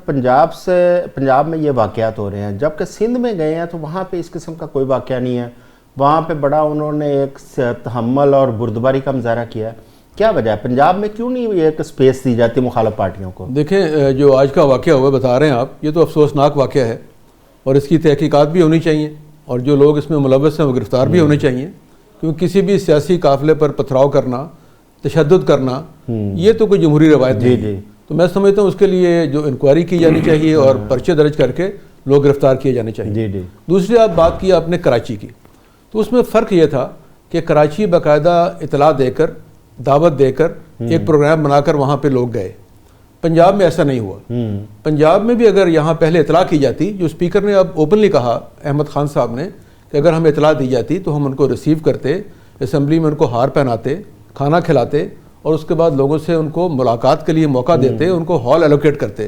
پنجاب میں یہ واقعات ہو رہے ہیں، جبکہ سندھ میں گئے ہیں تو وہاں پہ اس قسم کا کوئی واقعہ نہیں ہے، وہاں پہ بڑا انہوں نے ایک تحمل اور بردباری کا مظاہرہ کیا ہے. کیا وجہ ہے پنجاب میں کیوں نہیں ایک سپیس دی جاتی مخالف پارٹیوں کو؟ دیکھیں جو آج کا واقعہ ہوا بتا رہے ہیں آپ، یہ تو افسوسناک واقعہ ہے اور اس کی تحقیقات بھی ہونی چاہیے اور جو لوگ اس میں ملوث ہیں وہ گرفتار بھی ہونے چاہیے، کیونکہ کسی بھی سیاسی قافلے پر پتھراؤ کرنا، تشدد کرنا، یہ تو کوئی جمہوری روایت نہیں ہے. تو میں سمجھتا ہوں اس کے لیے جو انکوائری کی جانی چاہیے اور پرچے درج کر کے لوگ گرفتار کیے جانے چاہیے. دوسری آپ بات کی آپ نے کراچی کی، تو اس میں فرق یہ تھا کہ کراچی باقاعدہ اطلاع دے کر، دعوت دے کر، ایک پروگرام بنا کر وہاں پہ لوگ گئے. پنجاب میں ایسا نہیں ہوا. پنجاب میں بھی اگر یہاں پہلے اطلاع کی جاتی، جو اسپیکر نے اب اوپنلی کہا احمد خان صاحب نے کہ اگر ہمیں اطلاع دی جاتی تو ہم ان کو ریسیو کرتے، اسمبلی میں ان کو ہار پہناتے، کھانا کھلاتے اور اس کے بعد لوگوں سے ان کو ملاقات کے لیے موقع دیتے، ان کو ہال ایلوکیٹ کرتے.